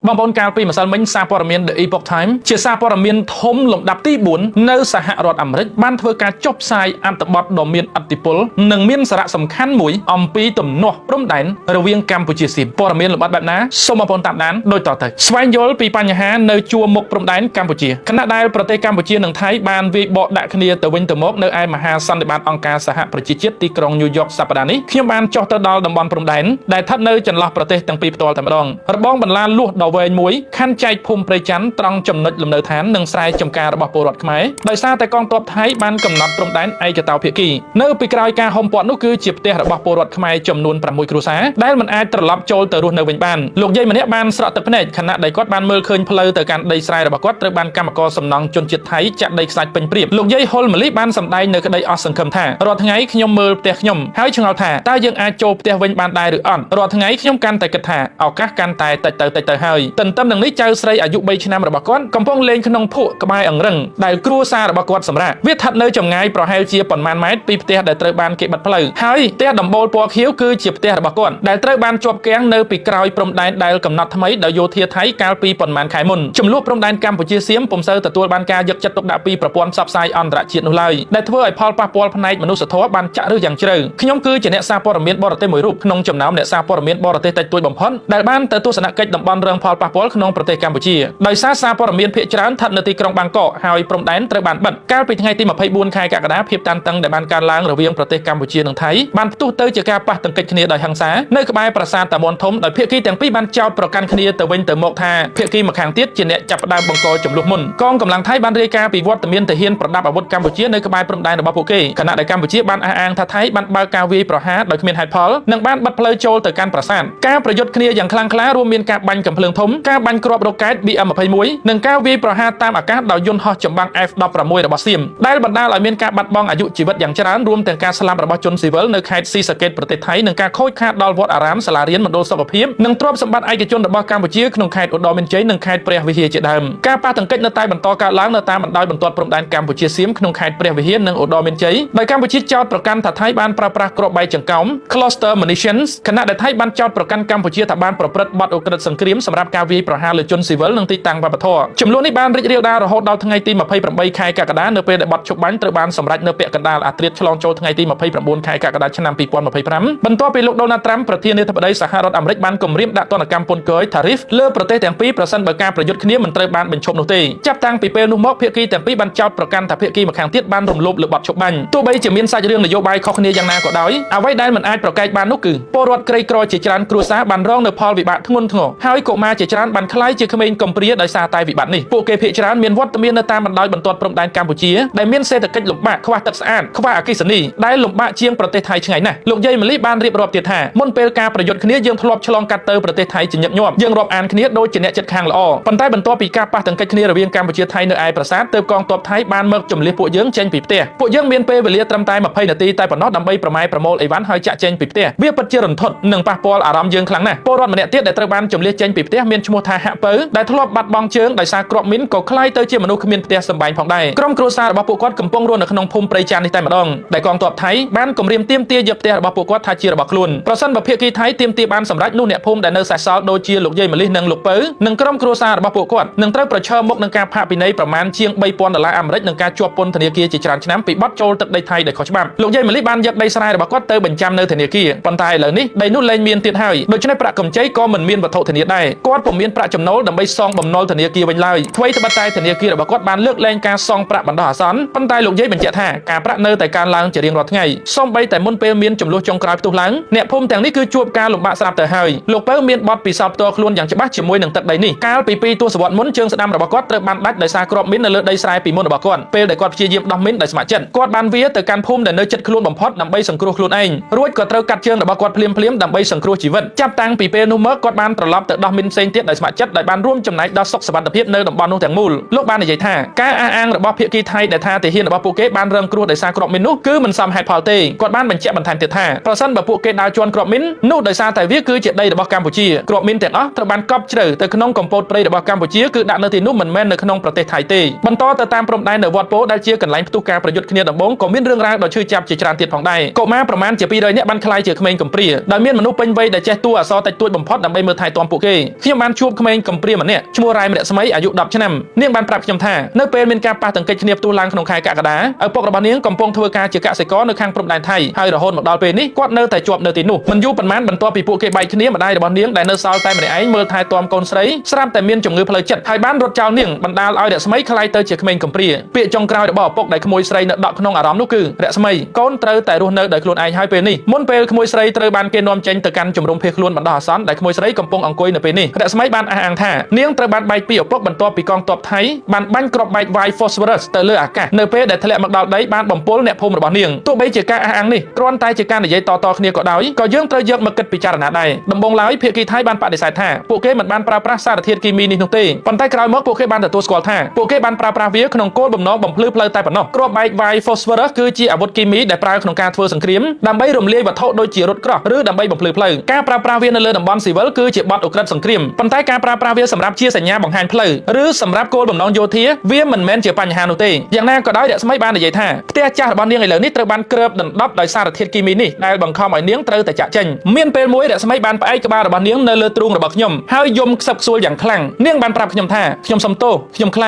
บางปนการปีมาสัลมินซาปอร์เมียนเดอีพ็อกไทม์เชื่อซาปอร์เมียนทมลมดับที่บุญในสหรัฐอเมริกบ้านเพื่อการจบสายอันตบอดดอมเมียนอัติพลหนึ่งเมียนสระสำคัญหมุยอมปีตุ่มนัวร่มแดนระเวียงกัมพูชีสิบปอร์เมียนลมบัดแบบนั้นสมบูรณ์ตามนั้นโดยต่อเติมสวายโยลปีปัญหาในจัวมกร่มแดนกัมพูชีขณะได้ประเทศกัมพูชีหนึ่งไทยบานวิบดักเนียตะวินตะมกในไอมหาสันติบาลองการสหประชาชาติที่กรุงนิวยอร์กสัปดาห์นี้ขยมบานจอตดอลดับบอลพรมแดนได้ทัดในจันทร์ประเทศตั้งปีตัวแต่มาดองระบองบรรลาลูกดาวเวนมวยขั้นใจภูมิประจันตรังจำนวนลำเนินฐานหนึ่งสายจำการระบบปวดขมายโดยซาแต่กองทัพไทยบานกำหนดพรมแดนไอกระเตาเพียกีเนื้อปีกลายการหอมปอดนู่คือจีบเตะระบบปวดขมายจำนวนประมุยครูสาได้มันไอตรลับโจลแต่รุ่นในเวงบานลูกใหญ่มันเนี้ยบานสระตึกพเนจขณะใดกอดบานเมื่อคืนเพลย์แต่การใดสายระบบกอดตระบานกรรมกรสำนองจนจิตไทยจะได้สายเป็นเปรียบลูกใหญ่ฮอลมาลิบานสำได้เนื้อกระไดออสังคมท่ารอทั้งไงขยมมือเตะขยมให้ชงเอาท่าตายังไอโจเตะเวงบานได้หรืออ่อนรอทั้งไงขยมการแต่กระท่าเอากักการตายแต่เฮยตันตั้มหนึ่งนี้เจอใส่อายุใบชนะระบบกอดกำปองเลนขนมผู้กระบายอังรังได้ครัวซาระบบกอดสำราเวียทัดเนยจมไงปล่อยให้เชียปนมันไม้ปีเตะได้ตระบานเก็บบัดเพลย์เฮยเตะดำโบลปัวเขียวคือจีบเตะระบบกอดได้ตระบานจบแกงเนยปีกลายปรมได้ได้กำหนดทำไมได้โยเทียไทยการปีปนมันขายมุนจมลูกปรมได้กัมพูชีเสียมผมเซอร์แต่ตัวบานการยึดจัดตกดาปีประปวนซับไซอันตรจิตนุเลยได้ทั่วไอพอลปาปอลพนัยมนุษย์ทว่าบานจะหรืออย่างเชื่อขยมคือจะเนซาปอร์เมียนบอร์เตมวยรูปขนมจมน้ำเนซาปอร์เมียนบอร์เตแต่ตัวบ่มพ้นได้บ้านแต่ตัวสนักเกิดดำบอลเรืองพอลปาปอลขนมประเทศกัมพูชีโดยซาปอร์เมียนเพียจานทัดนาทีกรงบางเกาะหายปรมแดนตระบานบัดการปีทั้งไงที่มาพายบุญคายกากระดาเพียบตันตังได้บานการล้างระเวียงประเทศกัมพูชีหนึ่งไทยบานตู้เตยจะการปะตังเกิดคณีโดยหังสาในกบายประสานแต่มณฑลโดยเพียกี้แต่งปีบานเจ้าประกันคณีแต่เวนแต่โมกทาเพียกี้มาขังเตี้ยจีเนจับดาวบังกอจมลูกมุนกองกำลังไทยบานเรียกาปีวัดตะเมียนแต่เฮียนประดับอาวุธกัมพูชีในกบายปรมแดนระบบโปเกขณะในกัมพูชีบานอาอังทัไทยบานบากาวีประหารโดยเมียนไฮพอลนังบ้านบัดเพลย์โจลแต่การประสานการประยุทธ์คณีอย่างคลั่งคล้ารวมเมียนการบันกับเพลิงทมการบันกรอบโรแกตบีเอ็มพายมวยหนึ่งก้าววีประหารตามอากาศดาวยนต์ฮอจมบังเอฟดอประมวยระบบเสียมได้บรรดาหลายเมียนการบัดบองอายุชีวิตอย่างฉลาดรวมแต่การสลัมระบบจนซีเวลในเขตซีสเกตประเทศไทยหนึ่งการโค่อยคาดดอลวอดอารามสลาเรียนมันโดนสกปรกหนึ่งทรัพย์สมบัติไอกจนระบบกัมพูชีขนมเขตอุดรเมนเจหนึ่งเขตเปรียวิเฮียเจดามการปาตังเกตในใต้บรรทอการล้างในตาบรรดาบรรทอปรมแดนกัมพูชีเสียมขนมเขตเปรียวิเฮียหนึ่งอุดรเมนเจโดยกัมพูชีเจ้าประกันถัดไทยบ้านปราปรากรบใบจังกอมคลอสเตอร์มินิชันส์ขณะใดไทยบ้านเจ้าประกันกัมพูชีถัดบ้านประพฤติบัตรอุกฤษสังครีมสำหรับการวีประหารหรือจนซีเวลหนึ่งตีตังปะปะทอจำนวนในบ้านริเรียวดาระหดดาวทั้งไงตีมาเพย์ประใบคายกากระดาเนื้อเปรย์บัตรชกบันตระบานสำหรับเนื้อเปรย์กระดาอัตเรียฉลองโจทั้งไงตีมาเพย์ประมูลคายกากระดาชนะปีปอนมาเพย์พรำบรรทอไปลูกโดนัลด์ทรัมป์ประเทศเนเธอร์แลนด์สหรัฐอเมริกาบ้านกลมริมดักต้นกรรมปนเกยทาริฟเลือกประเทศแต่งปีประสันบการประยุทธ์นี้มันตระบานเป็นชมโนเตจับตังปีเปนุมอกเพียกีแต่งปีบรรเจ้าประกันถ้าเพียกีมาแข่งเทียบบ้านรวมลบหรือบัตรชกบันตัวใบจะมีสายเรื่องนโยบายข้อคณีอย่างนาก็ได้เอาไว้ได้มันอาจประกายบานนุกือปรวดไกรกรอยเจจรันครัวซาบันร้องเนพอลวิบัติทั้งมนทั้งหายโกมาเจจรันบันคล้ายเจขมินกมเปรียโดยซาตายวิบัตินี่พวกเกเพียจรันเมียนวัดตะเมียนตาบันดอยบรรทอดปรมแดนกัมพูชีได้เมียนเศรษฐกิจหลงบ้าขวาตัดสะอาดขวาอากิสนีได้หลงบ้าเชียงประเทศไทยช่ไงนะลูกใหญ่มะลิบานเรียบรอบเตียท่ามนเปลกาประยุทธ์คณียังทลบฉลองการเตอประเทศไทยจึงยักยอบยังรอบอ่านคณีโดยเจเนจัดคางละอปันใต้บรรทอปีกาปะตังกิจคณีระเวียงกัมพูชีไทยเนไอประสานเติมกองทัพไทยบานเมืองจมเลี้ยพวกยังเจนปีเตะพวกยังเมียนเปเวลียตรำตายมาเพย์นาทีใต้ปนนอดดำใบประไม้ประโมลไอวันหอยจะเจนปีเตะเบี้ยปัจเจริญทดหนึ่งปะปอลอารามยังครั้งน่ะปอรอดมันเนี่ยเตี้ยได้ตระบานจมเลี้ยเจนปีเตะเมียนชโมทาหะเปอได้ทลบบัดบองเชิงได้ซากรอบมิ้นก็คล้ายเตอเจียมนุษย์เมียนเตะสบายผ่องได้กรมครูซาระบบปกวัดกำปงรวนในขนมพมปริจานในใต้มาดองได้กองทัพไทยบ้านกลมเรียมเตี้ยมเตี้ยยับเตะระบบปกวัดทาจีระบบคลุนประสันแบบเพียกีไทยเตี้ยมเตี้ยบ้านสำรักนู่นเนี่ยพมได้เนื้อสายซอลโดยเชียลูกใหญ่มาลิหนึ่งลูกเปอหนึ่งกรมครูซาระบบปกวัดหนึ่งเต้าประชามกหนึ่งการพาปีในประมาณเชียงใบปอนดอลลาร์อเมริกหนึ่งการจวบปนธนาคารจิตรานชนะปีบัดโจลตึกได้ไทยได้ขอฉบับลูกใหญ่มาลิบ้านยักได้สลายระบบกวัดเตอบัญจำเนื้อธนาคารปนไทยเหล่านี้ได้นู่นเลยเมียนเตี้ยไทยโดยใช้ประกำใจก็เหมือนเมียนวัตถุธนาคารได้กวาดผมเมียนประจำโน้ตดำใบซองบ่มโนธนาคารวันเลยทวีตบัตรไทยธนาคารระบบกวัดบ้านเลือกแรงการซองประบรรดาสันปนไทยลูกใหญ่เป็นเจ้าท่าการประเนื้อแต่การล้างจะเรียงรอดไงซ่อมใบแต่มุนเปเมียนจมลูกจงกลายตุลังเนี่ยพมแต่งนี่คือจวบการหลงบะสลับแต่เฮยลูกเปเมียนบอดปีสอบตัวคลุนอย่างจะบ้าจิมวยหนึ่งตัดใดนี่การปีตัวสวัสดิ์มุนเชิงสนามระบบกวัดเติมบันดัดได้ซากรอบมิ้นในเลือดได้สายปีมุนระบบกวัดเปลได้กวัดเชียร์ดอมมิ้นได้สมัครเช่นกวัดบานเวียแต่การพุ่มแต่เนื้อจัดคลุนบ่มพอดนำใบสังครูคลุนเองรวยกว่าเติมกัดเชิงระบบกวัดเพลียมดำใบสังครูชีวิตจับตังปีเปนุเมกวัดบานตลอดแต่ดอมมิ้นเซนเตียได้สมัครเช่นได้บานร่วมจำนายดอสกสบันตะเพียบเนื้อดำบอลนุ่งแต่งมูลลูกบานในใจท่าการอ้างระบบเพียกีไทยแต่ท่าแต่เฮียนระบบปูเกตบานเริ่มครัวได้ซากรอบมิ้นนู้คือมันซ้ำให้พอเตกวัดบ้านเป็นเจ้าบรรทัดเตียท่าประสันแบบปูเกตดาวจวนกรอบมิ้นนู้ได้ซาแต่วิคือเจ็ดได้ระบบกัมพูชีกรอบมิ้นแต่ตระบานกอบเฉลยแต่ขนมกำปดไประบบกัมพูชีคือดักเนื้อที่นู้มันแม่นในขนมประเทศไทยเตบรรทอแต่ตามปรมได้ในวัดโพได้เชี่ยกันไหลประตูการประยุทธ์ขณีดำบงก็มีเรื่องราวโดยชื่อจับจิตรานเตียผ่องได้ก็มาประมาณ7 ปีเลยเนี่ยบันคลายเจอเขมรกำปรีโดยมีมนุษย์เป็นใบได้เจ้าตัวซอแต่ตัวบ่มพอดดำใบเมืองไทยตอมปูเกข ខ្ញុំបានជួបក្មេងកំព្រាម្នាក់ឈ្មោះរ៉ៃម្នាក់ស្មីអាយុ10ឆ្នាំនាងបានប្រាប់ខ្ញុំថានៅពេលមានការប៉ះទង្គិចគ្នាផ្ទុះឡើងក្នុងខែកក្កដាឪពុករបស់នាងកំពុងធ្វើការជាកសិករនៅខាងព្រំដែនថៃហើយរហូតមកដល់ពេលនេះគាត់នៅតែជាប់នៅទីនោះមិនយូរប៉ុន្មានបន្ទាប់ពីពួកគេបែកគ្នាម្ដាយរបស់នាងដែលនៅសល់តែម្នាក់ឯងមើលថែទាំកូនស្រីស្រាប់តែមានជំងឺផ្លូវចិត្តហើយបានរត់ចោលនាងបណ្ដាលឲ្យរស្មីក្លាយទៅជាក្មេងកំព្រាពាក្យចុងក្រោយរបស់ឪពុកដែលក្មួយស្រីនៅដកក្នុងអារម្មណ៍នោះគឺរស្មីកូនត្រូវតែរស់នៅដោយខ្លួនឯងហើយពេលនេះមុនពេលក្មួយស្រីត្រូវបានគេនាំចេញទៅកាន់ជំរំភៀសខ្លួនបណ្ដោះអាសន្នដែលក្មួយស្រីកំពុងអង្គុយនៅពេលនេះរស្មីបានអះអាងថានាងត្រូវបានបែកពីឪពុកបន្ទាប់ពីកងទ័ពថៃបានបាញ់គ្រាប់បែកវាយ phosphorus ទៅលើអាកាសនៅពេលដែលធ្លាក់មកដល់ដីបានបំពុលអ្នកភូមិរបស់នាងទោះបីជាការអះអាងនេះគ្រាន់តែជាការនិយាយតៗគ្នាក៏ដោយក៏យើងត្រូវយកមកគិតពិចារណាដែរដំបូងឡើយភាគីថៃបានបដិសេធថាពួកគេមិនបានប្រើប្រាស់សារធាតុគីមីនេះនោះទេប៉ុន្តែក្រោយមកពួកគេបានទទួលស្គាល់ថាពួកគេបានប្រើប្រាស់វាក្នុងគោលបំណងបំភ្លឺផ្លូវតែប៉ុណ្ណោះគ្រាប់បែកវាយ phosphorus គឺជាអាវុធគីមីដែលប្រើក្នុងការធ្វើសង្គ្រាមដើម្បីរំលាយវត្ថុដូចជារថក្រោះឬដើម្បីបំភ្លឺផ្លូវការប្រើប្រាស់វានៅលើតំបន់ស៊ីវិលគឺជាបទឧក្រិដ្ឋសង្គ្រាមប៉ុន្តែការប្រើប្រាស់វាសម្រាប់ជាសញ្ញាបង្ហាញផ្លូវឬសម្រាប់គោលបំណងយោធាវាមិនមែនជាបញ្ហានោះទេយ៉ាងណាក៏ដោយរស្មីបាននិយាយថាផ្ទះចាស់របស់នាងឥឡូវនេះត្រូវបានគ្របដណ្ដប់ដោយសារធាតុគីមីនេះដែលបង្ខំឲ្យនាងត្រូវតែចាក់ចេញមានពេលមួយរស្មីបានផ្អែកក្បាលរបស់នាងនៅលើទ្រូងរបស់ខ្ញុំហើយយំខ្សឹបខ្សួលយ៉ាងខ្លាំងនាងបានប្រាប់ខ្ញុំថាខ្ញុំសុំទោសខ្ញុំខ្ល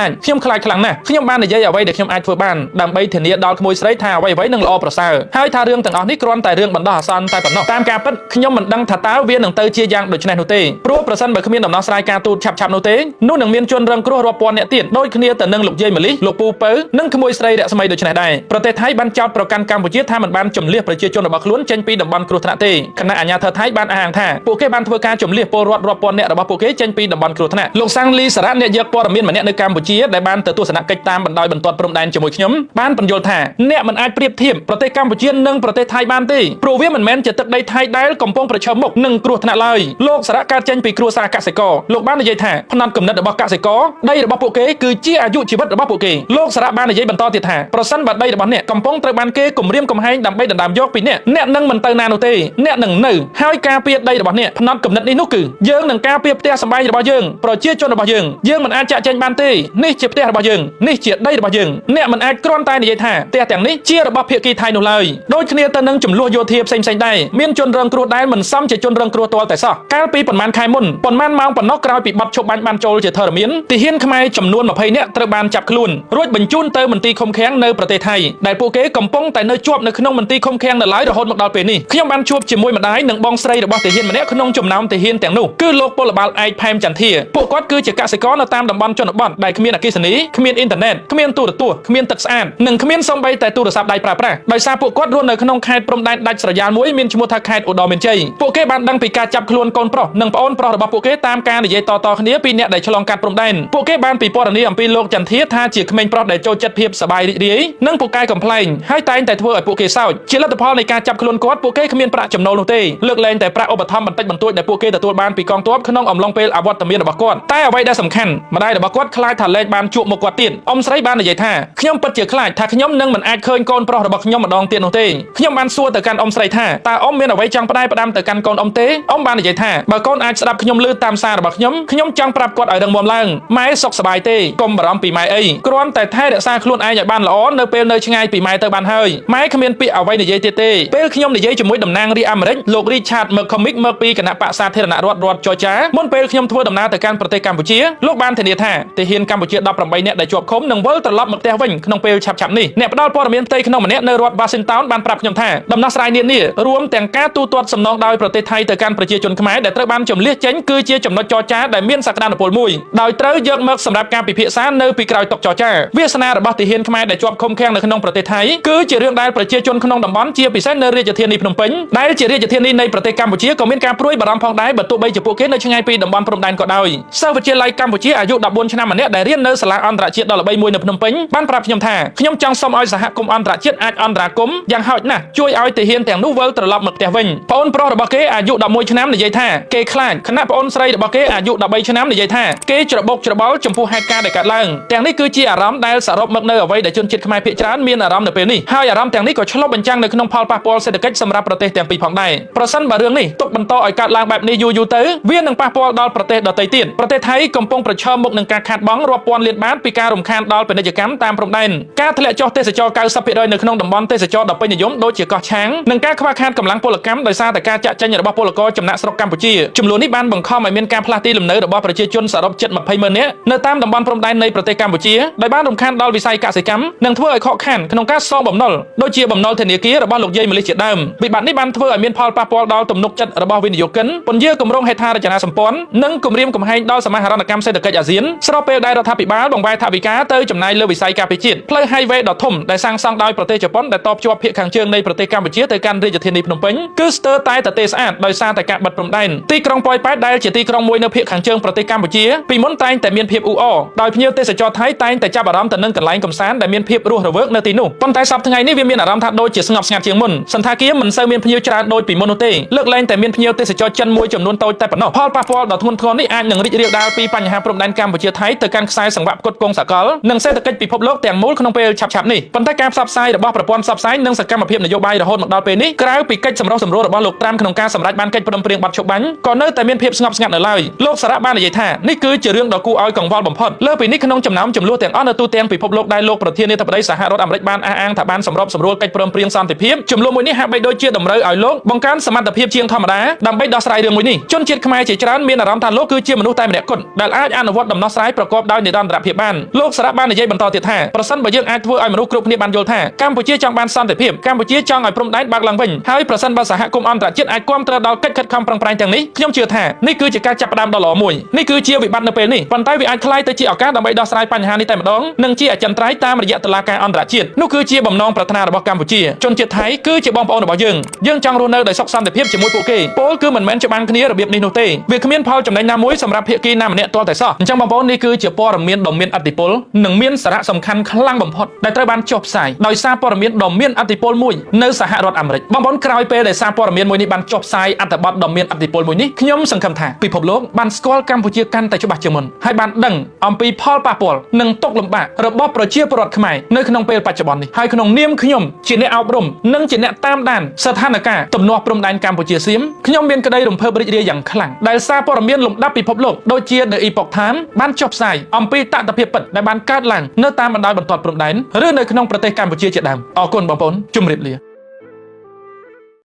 ាចខ្លាំងណាស់ខ្ញុំបាននិយាយអ្វីដែលខ្ញុំអាចធ្វើបានដើម្បីធានាដល់ក្មួយស្រីថាអ្វីៗនឹងល្អប្រសើរហើយថារឿងទាំងអស់នេះគ្រាន់តែរឿងបណ្ដោះអាសន្នតែប៉ុណ្ណោះតាមការពិតខ្ញុំមិនដឹងថាតើវានឹងទៅជាយ៉ាងដូចនេះនោះទេព្រោះប្រសិនបើគ្មានដំណោះស្រាយការទូតឆាប់ៗនោះទេនោះនឹងមានជនរងគ្រោះរាប់ពាន់នាក់ទៀតដូចគ្នាទៅនឹងលោកយាយម៉ាលីលោកពូពៅនិងក្មួយស្រីរស្មីដូចនេះដែរប្រទេសថៃបានចោទប្រកាន់កម្ពុជាថាមិនបានជំនះប្រជាជនរបស់ខ្លួនចេញពីតំបន់គ្រោះថ្នាក់ទេខណៈអាជ្ញាធរថៃបានអះអាងថាពួកគេបានធ្វើការជំនះពលរដ្ឋរាប់ពាន់នាក់របស់ពួកគេចេញពីតំបន់គ្រោះថ្នាក់លោកសាំងលីសារ៉ាអ្នកយកព័ត៌មានម្នាក់នៅកម្ពុជាដែលបានទៅទស្សនកិច្ចតាមបណ្ដោយបន្ទាត់ព្រំដែនជាមួយខ្ញុំបានបញ្យល់ថាអ្នកមិនអាចប្រៀបធៀបប្រទេសកម្ពុជានិងប្រទេសថៃបានទេព្រោះវាមិនមែនជាទឹកដីថៃដែលកំពុងប្រឈមមុខនឹងគ្រោះថ្នាក់ឡើយលោកសារ៉ាកើតចេញពីគ្រួសារកសិករលោកបាននិយាយថាផ្នត់គំនិតរបស់កសិករដីរបស់ពួកគេគឺជាអាយុជីវិតរបស់ពួកគេលោកសារ៉ាបាននិយាយបន្តទៀតថាប្រសិនបើដីរបស់អ្នកកំពុងត្រូវបានគេគំរាមកំហែងដើម្បីដណ្ដើមយកពីអ្នកនឹងមិនទៅណានោះទេអ្នកនឹងនៅហើយការពារដីរបស់អ្នកផ្នត់គំនិតនេះនោះគឺយើងនឹងការពារផ្ទះសម្បែងរបស់យើងប្រជាជនរបស់យើងមិនអាចចាក់ចែងបានទេនេះជាផ្ទះរបស់យើងនេះជាដីរបស់យើងអ្នកមិនអាចគ្រាន់តែនិយាយថាផ្ទះទាំងនេះជារបស់ភាគីថៃនោះឡើយដូចគ្នាទៅនឹងចំនួនយោធាផ្សេងៗដែរមានជនរងគ្រោះដែលមិនសមជាជនរងគ្រោះទាល់តែសោះកាលពីប៉ុន្មានខែមុនប៉ុន្មានម៉ោងប៉ុណ្ណោះក្រោយពីបទឈប់បាញ់បានចូលជាធរមានទាហានខ្មែរចំនួន20នាក់ត្រូវបានចាប់ខ្លួនរួចបញ្ជូនទៅមន្ទីរឃុំឃាំងនៅប្រទេសថៃដែលពួកគេកំពុងតែនៅជាប់នៅក្នុងមន្ទីរឃុំឃាំងនៅឡើយរហូតមកដល់ពេលនេះខ្ញុំបានជួបជាមួយម្ដាយនិងបងស្រីរបស់ទាហានម្នាក់ក្នុងចំណោមទាហានទាំងនោះគឺលោកពលបាលឯកផែមចន្ទធាពួកគាត់គឺជាកសិករនៅតាមតំបន់ជនបទដែលគ្មានអគ្គិសនីគ្មានអ៊ីនធឺណិតគ្មានទូរទស្សន៍គ្មានទឹកស្អាតនិងគ្មានសូម្បីតែទូរស័ព្ទដៃប្រើប្រាស់ដោយសារពួកគាត់រស់នៅក្នុងខេត្តព្រំដែនដាច់ស្រយាលមួយមានឈ្មោះថាខេត្តឧត្តរមានជ័យពួកគេបានដឹងពីការចាប់ខ្លួនកូនប្រុសនិងប្អូនប្រុសរបស់ពួកគេតាមការនិយាយតៗគ្នាពីអ្នកដែលឆ្លងកាត់ព្រំដែនពួកគេបានពិពណ៌នាអំពីលោកចន្ទធាថាជាក្មេងប្រុសដែលចូលចិត្តភាពសប្បាយរីករាយនិងពូកែកំ ប្លែងហើយតែងតែធ្វើឲ្យពួកគេសោកជាលទ្ធផលនៃការចាប់ខ្លួនគាត់ពួកគេគ្មានប្រាក់ចំណូលនោះទេលើកលែងតែប្រាក់ឧបត្ថម្ភបន្តិចបន្តួចដែលពួកគេទទួលបានពីកងទ័ពក្នុងអំឡុងពេលអវត្តមានរបស់គាត់តែអ្វីដែលសំខាន់ម្ដាយរបស់គាត់ខ្លាចថាលែងបានជួបមុខគាត់ទៀតអ៊ំស្រីបាននិយាយថាខ្ញុំពិតជាខ្លាចថាខ្ញុំនឹងមិនអាចឃើញកូនប្រុសរបស់ខ្ញុំម្ដងទៀតនោះទេខ្ញុំបានសួរទៅកាន់អ៊ំស្រីថាតើអ៊ំមានអ្វីចង់ផ្ដាយផ្ដាំទៅកាន់កូនអ៊ំទេអ៊ំបាននិយាយថាបើកូនអាចស្ដាប់ខ្ញុំឮតាមសាររបស់ខ្ញុំចង់ប្រាប់គាត់ឲ្យរឹងមាំឡើងម៉ែសុខសប្បាយទេកុំបារម្ភពីម៉ែអីគ្រាន់តែថែរក្សាខ្លួនឯងឲ្យបានល្អនៅពេលនៅឆ្ងាយពីម៉ែទៅបានហើយម៉ែគ្មានពាក្យអ្វីនិយាយទៀតទេពេលខ្ញុំនិយាយជាមួយតំណាងរាជអាមេរិកលោក Richard McCormick មកពីគណៈបក្សសាធារណរដ្ឋ Georgia មុនពេលខ្ញុំធ្វើដំណើរទៅកាន់ប្រទេសកម្ពុជាលោកបានធានាថាទាហានកម្ពុជា18នាក់ដែលជាប់ឃុំនឹងវិលត្រឡប់មកផ្ទះវិញក្នុងពេលឆាប់ៗនេះអ្នកផ្ដល់ព័ត៌មានផ្ទៃក្នុងម្នាក់នៅរដ្ឋ Washington បានប្រាប់ខ្ញុំថាដំណោះស្រាយនានារួមទាំងការទូទាត់សំណងដោយប្រទេសថៃទៅកាន់ប្រជាជនខ្មែរដែលត្រូវបានជម្លៀសចេញគឺជាចំណុចចរចាដែលមានសក្តានុពលមួយដោយត្រូវយកមកសម្រាប់ការពិភាក្សានៅពីក្រោយតុចរចាវាសនារបស់ទាហានខ្មែរដែលជាប់ឃុំឃាំងនៅក្នុងប្រទេសថៃគឺជារឿងដែលប្រជាជនក្នុងតំបន់ជាពិសេសនៅរាជធានីភ្នំពេញដែលជារាជធានីនៃប្រទេសកម្ពុជាក៏មានការព្រួយបារម្ភផងដែរបើទោះបីជាពួកគេនៅឆ្ងាយពីតំបន់ព្រំដែនក៏ដោយសិស្សវិទ្យាល័យកម្ពុជាអាយុ14ឆ្នាំម្នាក់ដែលរៀននៅសាលាអន្តរជាតិដ៏ល្បីមួយនៅភ្នំពេញបានប្រាប់ខ្ញុំថាខ្ញុំចង់សុំឲ្យសហគមន៍អន្តរជាតិអាចអន្តរាគមន៍យ៉ាងហោចណាស់ជួយឲ្យទាហានទាំងនោះវិលត្រឡប់មកផ្ទះវិញប្អូនប្រុសរបស់គេអាយុ11ឆ្នាំនិយាយថាគេខ្លាចខណៈប្អូនស្រីរបស់គេអាយុ13ឆ្នាំនិយាយថាគេច្របូកច្របល់ចំពោះហេតុការណ៍ដែលកើតឡើងទាំងនេះគឺជាអារម្មណ៍ដែលសរុបមកនៅអ្វីដែលជនជាតិខ្មែរភាគច្រើនមានអារម្មណ៍នៅពេលនេះហើយអារម្មណ៍ទាំងនេះក៏ឆ្លុះបញ្ចាំងនៅក្នុងផលប៉ះពាល់សេដ្ឋកិច្ចសម្រាប់ប្រទេសទាំងពីរផងដែរប្រសិនបើរឿងនេះទុកបន្តឲ្យកើតឡើងបែបនេះយូរទៅវានឹងប៉ះពាល់ដល់ប្រទេសដទៃទៀតប្រទេសថៃកំពុងប្រឈមមុខនឹងការខាតបង់រាប់ពាន់លានបាតពីការរំខានដល់ពាណិជ្ជកម្មតាមព្រំដែនការធ្លាក់ចុះទេសចរ 90% នៅក្នុងតំបន់ទេសចរដ៏ពេញនិយមដូចជាកោះឆាងនិងការខ្វះខាតកម្លាំងពលកម្មដោយសារតែការចាក់ចេញរបស់ពលករចំណាក់ស្រុកកម្ពុជាចំនួននេះបានបង្ខំឲ្យ ឲ្យមានការផ្លាស់ទីលំនៅរបស់ប្រជាជនសរុបជិត20,000 នាក់នៅតាមតំបន់ព្រំដែននៃប្រទេសកម្ពុជាដោយបានរំខានដល់វិស័យកសិកម្មនិងធ្វើឲ្យខកខានក្នុងការសងបំណុលដូចជាបំណុលធនាគាររបស់លោកយាយម៉ាលីសជាដើមវិបត្តិនេះបានធ្វើឲ្យមានផលប៉ះពាល់ដល់ទំនុកចិត្តរបស់វិនិយោគិនពន្យាគម្រោងហេដ្ឋារចនាសម្ព័ន្ធនិងគម្រាមកំហែងដល់សមាហរណកម្មសេដ្ឋកិច្ចអាស៊ានស្របពេលដែលរដ្ឋាភិបាលបង្វែរថវិកាទៅចំណាយលើវិស័យការពារជាតិផ្លូវ highway ដ៏ធំដែលសាងសង់ដោយប្រទេសជប៉ុនដែលតភ្ជាប់ភាគខាងជើងនៃប្រទេសកម្ពុជាទៅកាន់រាជធានីភ្នំពេញគឺស្ទើរតែទទេស្អាតដោយសារតែការបិទព្រំដែនទីក្រុងប៉ោយប៉ែតដែលជាទីក្រុងមួយនៅភាគខាងជើងប្រទេសកម្ពុជាពីមុនតែងតែមានភាពអ៊ូអរដោយភ្ញៀវទេសចរថៃតែងតែចាប់អារម្មណ៍ទៅនឹងកន្លែងកម្សាន្តដែលមានភាពរស់រវើកនៅទីនោះប៉ុន្តែសប្តាហ៍ថ្ងៃនេះវាមានអារម្មណ៍ថាដូចជាស្ងប់ស្ងាត់ជាងមុនសន្តាគារមិនសូវមានភ្ញៀវច្រើនដូចពីមុននោះទេលើកលែងតែមានភ្ញៀវទេសចរចិនមួយចំនួនតូចតែប៉ុណ្ណោះផលប៉ះពាល់ដ៏ធ្ងន់ធ្ងរនេះអាចនឹងរីករាលដាលពីបញ្ហាព្រំដែនកម្ពុជាថៃទៅកាន់ខ្សែសង្វាក់ផ្គត់ផ្គង់សកលនិងសេដ្ឋកិច្ចពិភពលោកទាំងមូលក្នុងពេលឆាប់ៗនេះប៉ុន្តែការផ្សព្វផ្សាយរបស់ប្រព័ន្ធផ្សព្វផ្សាយនិងសកម្មភាពនយោបាយរហូតមកដល់ពេលនេះក្រៅពីកិច្ចសម្រុះសម្រួលរបស់លោកត្រាំក្នុងការសម្រេចបានកិច្ចព្រមព្រៀងបាត់ឈប់បាញ់ក៏នៅតែមានភាពស្ងប់ស្ងាត់នៅឡើយលោកសារ៉ាបាននិយាយថានេះគឺជារឿងដ៏គួរឲ្យកង្វល់បំផុតលើពីនេះក្នុងចំណោមចំនួនទាំងអស់នៅទូទាំងពិភពលោកដែលលោកប្រធានាធិបតីសហរដ្ឋអាមេរិកបានអះអាងថាបានសម្របសម្រួលកិច្ចព្រមព្រៀងសន្តិភាពចំនួនមួយនេះហាក់បីដូចជាតម្រូវឲ្យលោកបង្កើនសមត្ថភាពជាងធម្មតាដើម្បីដោះស្រាយរឿងមួយនេះជនជាតិខ្មែរជាច្រើនមានអារម្មណ៍ថាលោកគឺជាមនុស្សតែម្នាក់គត់ដែលអាចអនុវត្តដំណោះស្រាយប្រកបដោយនិរន្តរភាពបានលោកសារ៉ាបាននិយាយបន្តទៀតថាប្រសិនបើយើងអាចធ្វើឲ្យមនុស្សគ្រប់គ្នាបានយល់ថាកម្ពុជាចង់បានសន្តិភាពកម្ពុជាចង់ឲ្យព្រំដែនបើកឡើងវិញហើយប្រសិនបើសហគមន៍អន្តរជាតិអាចគាំទ្រដល់កិច្ចខិតខំប្រឹងប្រែងទាំងនេះខ្ញុំជឿថានេះគឺជាការចាប់ផ្ដើមដ៏ល្អមួយនេះគឺជាវិបត្តិនៅពេលនេះប៉ុន្តែវាអាចក្លាយទៅជាឱកាសដើម្បីដោះស្រាយបញ្ហានេះតែម្ដងនិងជាអចិន្ត្រៃយ៍តាមរយៈតុលាការអន្តរជាតិនោះគឺជាបំណងប្រាថ្នារបស់កម្ពុជាជនជាតិថៃគឺជាបងប្អូនរបស់យើងចង់រស់នៅដោយសុខសន្តិភាពជាមួយពួកគេពោលគឺមិនមែនច្បាំងគ្នារបៀបនេះនោះទេវាគ្មានផលចំណេញណាមួយសម្រាប់ភាគីណាម្នាក់ទាល់តែសោះអញ្ចឹងបងប្អូននេះគឺជាព័ត៌មានដ៏មានឥទ្ធិពលនិងមានសារៈសំខាន់ខ្លាំងបំផុតដែលត្រូវបានចុះផ្សាយដោយសារព័ត៌មានដ៏មានឥទ្ធិពលមួយនៅសហរដ្ឋអាមេរិកបងប្អូនក្រោយពេលដែលសារព័ត៌មានមួយនេះបានចុះផ្សាយអត្ថបទដ៏មានឥទ្ធិពលមួយនេះខ្ញុំសង្ឃឹមថាពិភពលោកបានស្គាល់កម្ពុជាកាន់តែច្បាស់ជាងមុនហើយបានដឹងអំពីផលប៉ះពាល់និងទុក្ខលំបាករបស់ប្រជាពលរដ្ឋខ្មែរនៅក្នុងពេលបច្ចុប្បន្ននេះហើយក្នុងនាមខ្ញុំជាអ្នកអប់រំនិងជាអ្នកតាមដានស្ថានភាពទំនាស់ព្រំដែនកម្ពុជាសៀមខ្ញុំមានក្តីរំភើបរីករាយយ៉ាងខ្លាំងដែលសារព័ត៌មានលំដាប់ពិភពលោកដូចជា The Epoch Times បានចុះផ្សាយអំពីតថភាពពិតដែលបានកើតឡើងនៅតាមបណ្ដោយបន្ទាត់ព្រំដែនឬនៅក្នុងប្រទេសកម្ពុជាជាដើមអរគុណបងប្អូនជម្រាបលា